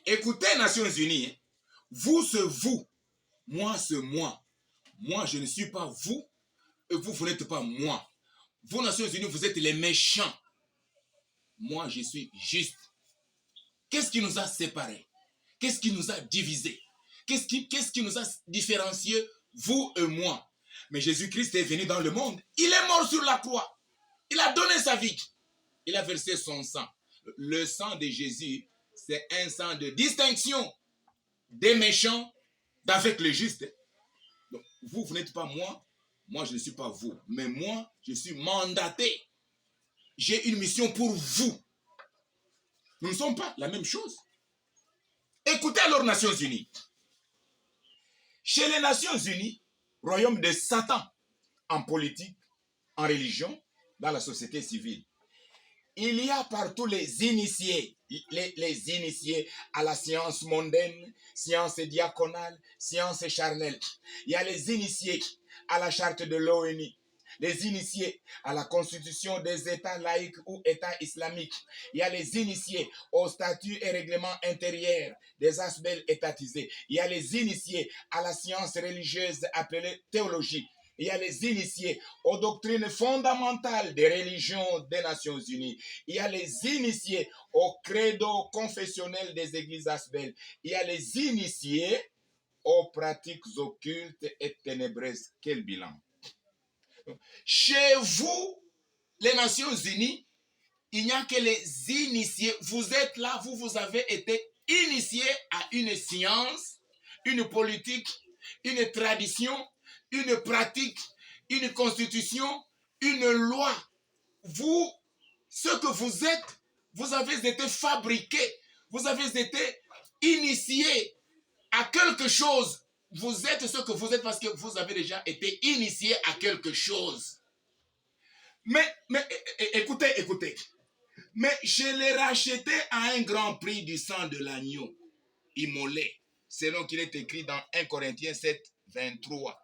Écoutez, Nations Unies, hein. Vous, c'est vous. Moi, c'est moi. Moi, je ne suis pas vous. Et vous, vous n'êtes pas moi. Vous, Nations Unies, vous êtes les méchants. Moi, je suis juste. Qu'est-ce qui nous a séparés? Qu'est-ce qui nous a divisés? Qu'est-ce qui nous a différenciés, vous et moi? Mais Jésus-Christ est venu dans le monde. Il est mort sur la croix. Il a donné sa vie. Il a versé son sang. Le sang de Jésus, c'est un sang de distinction des méchants d'avec les justes. Donc, vous n'êtes pas moi. Moi, je ne suis pas vous. Mais moi, je suis mandaté. J'ai une mission pour vous. Nous ne sommes pas la même chose. Écoutez alors Nations Unies. Chez les Nations Unies, royaume de Satan, en politique, en religion, dans la société civile, il y a partout les initiés à la science mondaine, science diaconale, science charnelle. Il y a les initiés à la charte de l'ONU, les initiés à la constitution des États laïcs ou États islamiques. Il y a les initiés aux statuts et règlements intérieurs des assemblées étatisées. Il y a les initiés à la science religieuse appelée théologie. Il y a les initiés aux doctrines fondamentales des religions des Nations Unies. Il y a les initiés au credo confessionnel des églises asbel. Il y a les initiés aux pratiques occultes et ténébreuses. Quel bilan! Chez vous, les Nations Unies, il n'y a que les initiés. Vous êtes là, vous avez été initiés à une science, une politique, une tradition, une pratique, une constitution, une loi. Vous, ce que vous êtes, vous avez été fabriqués, vous avez été initiés à quelque chose. Vous êtes ce que vous êtes parce que vous avez déjà été initié à quelque chose. Mais écoutez. Mais je l'ai racheté à un grand prix du sang de l'agneau, immolé, selon qu'il est écrit dans 1 Corinthiens 7, 23.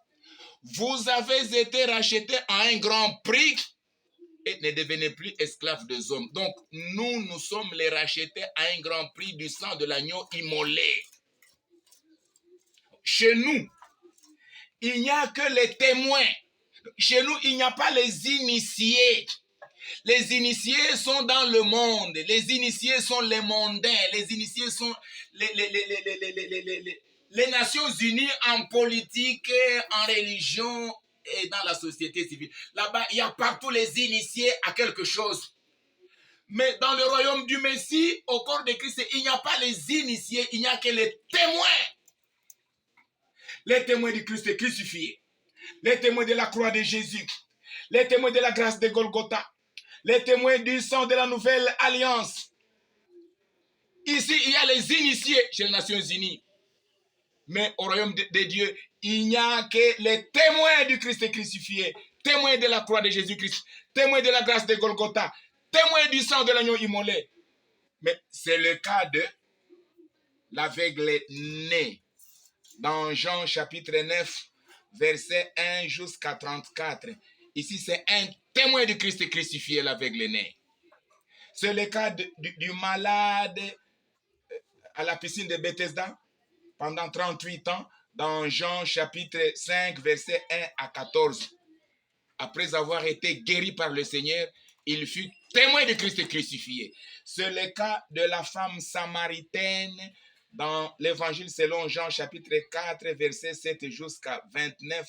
Vous avez été rachetés à un grand prix et ne devenez plus esclaves des hommes. Donc, nous sommes les rachetés à un grand prix du sang de l'agneau immolé. Chez nous, il n'y a que les témoins. Chez nous, il n'y a pas les initiés. Les initiés sont dans le monde. Les initiés sont les mondains. Les initiés sont les Nations Unies en politique, en religion et dans la société civile. Là-bas, il y a partout les initiés à quelque chose. Mais dans le royaume du Messie, au corps de Christ, il n'y a pas les initiés, il n'y a que les témoins. Les témoins du Christ crucifié. Les témoins de la croix de Jésus. Les témoins de la grâce de Golgotha. Les témoins du sang de la nouvelle alliance. Ici, il y a les initiés chez les Nations Unies. Mais au royaume de Dieu, il n'y a que les témoins du Christ crucifié, témoins de la croix de Jésus-Christ, témoins de la grâce de Golgotha, témoins du sang de l'agneau immolé. Mais c'est le cas de l'aveugle né. Dans Jean chapitre 9, verset 1 jusqu'à 34. Ici, c'est un témoin du Christ crucifié, l'aveugle né. C'est le cas du malade à la piscine de Bethesda pendant 38 ans, dans Jean chapitre 5, verset 1 à 14. Après avoir été guéri par le Seigneur, il fut témoin de Christ crucifié. C'est le cas de la femme samaritaine dans l'évangile selon Jean chapitre 4, verset 7 jusqu'à 29,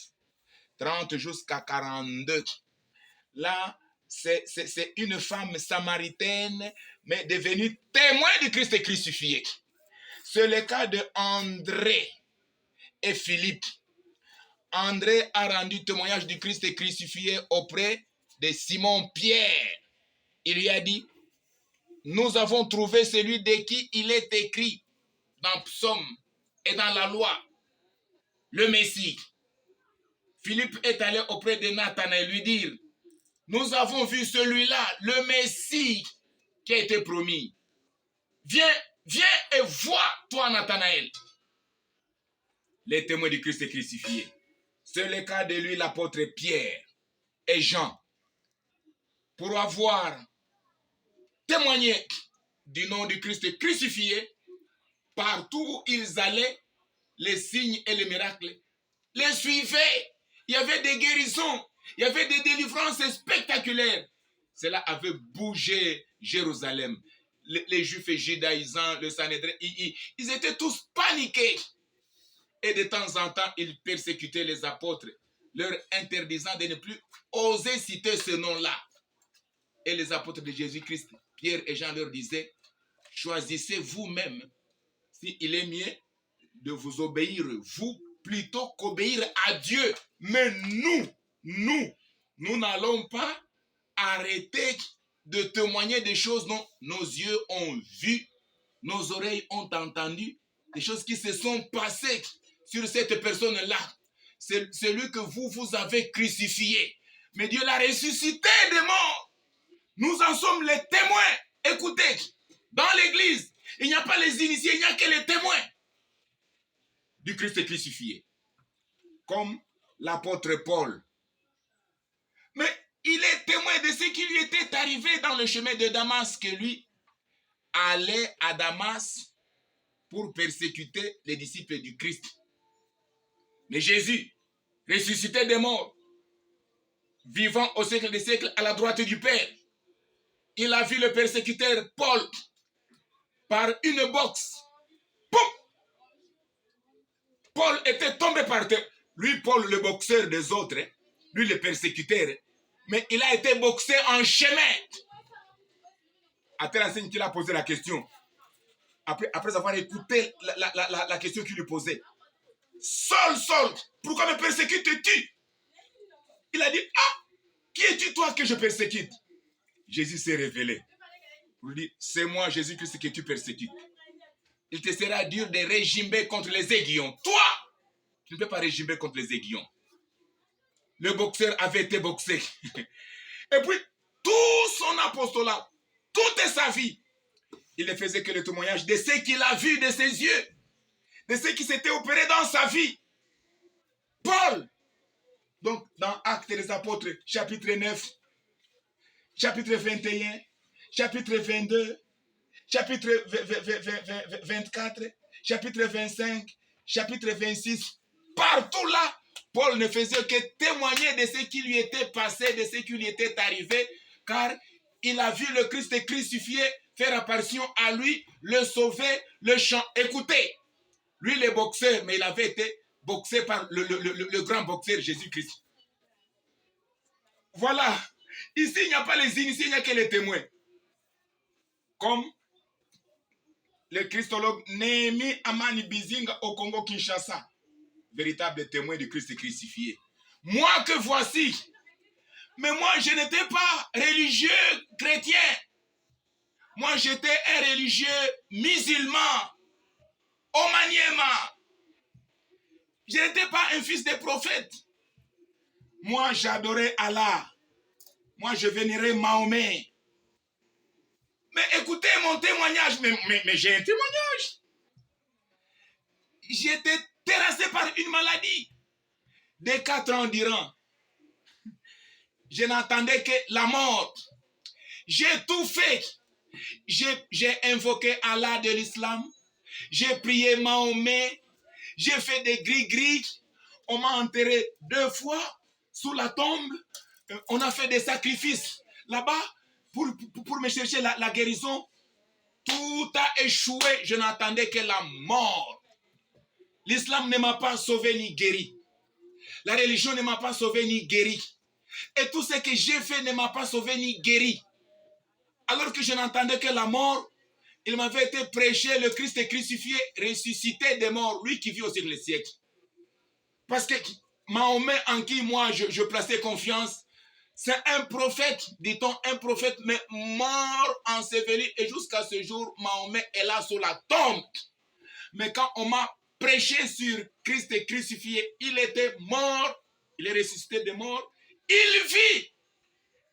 30 jusqu'à 42. Là, c'est une femme samaritaine, mais devenue témoin du Christ crucifié. C'est le cas de André et Philippe. André a rendu témoignage du Christ crucifié auprès de Simon-Pierre. Il lui a dit, nous avons trouvé celui de qui il est écrit dans Psaume et dans la loi, le Messie. Philippe est allé auprès de Nathanaël lui dire, nous avons vu celui-là, le Messie qui a été promis. Viens et vois, toi Nathanaël. Les témoins du Christ crucifié. C'est le cas de lui, l'apôtre Pierre et Jean. Pour avoir témoigné du nom du Christ crucifié, partout où ils allaient, les signes et les miracles les suivaient. Il y avait des guérisons, il y avait des délivrances spectaculaires. Cela avait bougé Jérusalem. Les Juifs et judaïsants, le Sanhédrin, ils étaient tous paniqués. Et de temps en temps, ils persécutaient les apôtres, leur interdisant de ne plus oser citer ce nom-là. Et les apôtres de Jésus-Christ, Pierre et Jean leur disaient, choisissez vous-même s'il est mieux de vous obéir, vous, plutôt qu'obéir à Dieu. Mais nous n'allons pas arrêter de témoigner des choses dont nos yeux ont vu, nos oreilles ont entendu, des choses qui se sont passées sur cette personne-là. C'est celui que vous avez crucifié. Mais Dieu l'a ressuscité des morts. Nous en sommes les témoins. Écoutez, dans l'église, il n'y a pas les initiés, il n'y a que les témoins du Christ crucifié. Comme l'apôtre Paul. Mais il est témoin de ce qui lui était arrivé dans le chemin de Damas, que lui allait à Damas pour persécuter les disciples du Christ. Mais Jésus, ressuscité des morts, vivant au siècle des siècles à la droite du Père, il a vu le persécuteur Paul par une boxe. Poum! Paul était tombé par terre. Lui, Paul, le boxeur des autres, lui, le persécuteur, mais il a été boxé en chemin. À tel enseigne qu'il a posé la question. Après avoir écouté la question qu'il lui posait. Saul, pourquoi me persécutes-tu? Il a dit, qui es-tu toi que je persécute? Jésus s'est révélé. Il lui dit, c'est moi, Jésus-Christ, que tu persécutes. Il te sera dur de régimber contre les aiguillons. Toi, tu ne peux pas régimber contre les aiguillons. Le boxeur avait été boxé. Et puis, tout son apostolat, toute sa vie, il ne faisait que le témoignage de ce qu'il a vu de ses yeux, de ce qui s'était opéré dans sa vie. Paul, donc dans Actes des Apôtres, chapitre 9, chapitre 21, chapitre 22, chapitre 24, chapitre 25, chapitre 26, partout là, Paul ne faisait que témoigner de ce qui lui était passé, de ce qui lui était arrivé, car il a vu le Christ crucifié faire apparition à lui, le sauver, le chant. Écoutez, lui le boxeur, mais il avait été boxé par le grand boxeur Jésus-Christ. Voilà. Ici, il n'y a pas les initiés, il n'y a que les témoins. Comme le christologue Néhémie Amani Bizinga au Congo-Kinshasa, véritable témoin du Christ crucifié. Moi que voici, mais moi je n'étais pas religieux chrétien. Moi j'étais un religieux musulman, au Maniema. Je n'étais pas un fils de prophète. Moi j'adorais Allah. Moi je vénérais Mahomet. Mais écoutez mon témoignage, mais j'ai un témoignage. J'étais terrassé par une maladie. De 4 ans durant, je n'entendais que la mort. J'ai tout fait. J'ai invoqué Allah de l'islam. J'ai prié Mahomet. J'ai fait des gris-gris. On m'a enterré 2 fois sous la tombe. On a fait des sacrifices là-bas pour me chercher la guérison. Tout a échoué. Je n'entendais que la mort. L'islam ne m'a pas sauvé ni guéri. La religion ne m'a pas sauvé ni guéri. Et tout ce que j'ai fait ne m'a pas sauvé ni guéri. Alors que je n'entendais que la mort, il m'avait été prêché le Christ crucifié, ressuscité des morts, lui qui vit au siècle des siècles. Parce que Mahomet, en qui moi je plaçais confiance, c'est un prophète, dit-on, un prophète, mais mort, enseveli. Et jusqu'à ce jour, Mahomet est là sur la tombe. Mais quand on m'a prêché sur Christ crucifié, il était mort, il est ressuscité des morts, il vit.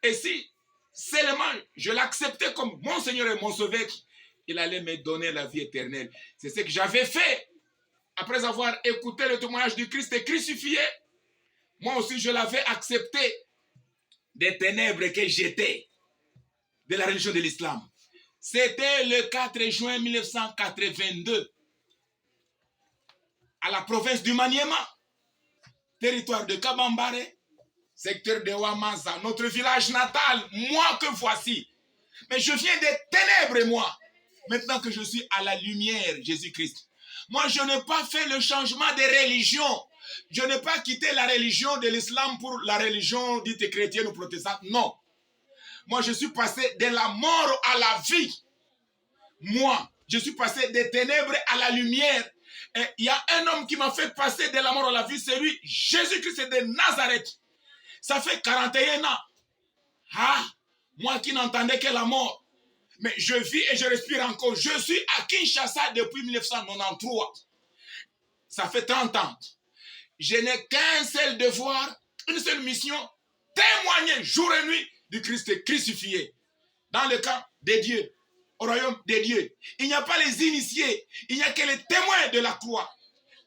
Et si seulement je l'acceptais comme mon Seigneur et mon Sauveur, il allait me donner la vie éternelle. C'est ce que j'avais fait. Après avoir écouté le témoignage du Christ crucifié, moi aussi je l'avais accepté des ténèbres que j'étais, de la religion de l'islam. C'était le 4 juin 1982. à la province du Maniema, territoire de Kabambare, secteur de Wamaza, notre village natal, moi que voici. Mais je viens des ténèbres, moi. Maintenant que je suis à la lumière, Jésus-Christ. Moi, je n'ai pas fait le changement des religions. Je n'ai pas quitté la religion de l'islam pour la religion dite chrétienne ou protestante. Non. Moi, je suis passé de la mort à la vie. Moi, je suis passé des ténèbres à la lumière. Et il y a un homme qui m'a fait passer de la mort à la vie, c'est lui, Jésus-Christ de Nazareth. Ça fait 41 ans. Ah, moi qui n'entendais que la mort. Mais je vis et je respire encore. Je suis à Kinshasa depuis 1993. Ça fait 30 ans. Je n'ai qu'un seul devoir, une seule mission, témoigner jour et nuit du Christ crucifié. Dans le camp des dieux, au royaume des dieux. Il n'y a pas les initiés, il n'y a que les témoins de la croix.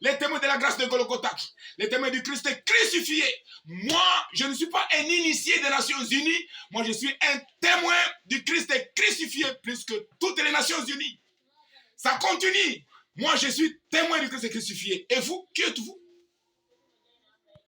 Les témoins de la grâce de Golgotha, les témoins du Christ crucifié. Moi, je ne suis pas un initié des Nations Unies. Moi, je suis un témoin du Christ crucifié plus que toutes les Nations Unies. Ça continue. Moi, je suis témoin du Christ crucifié. Et vous, qui êtes-vous?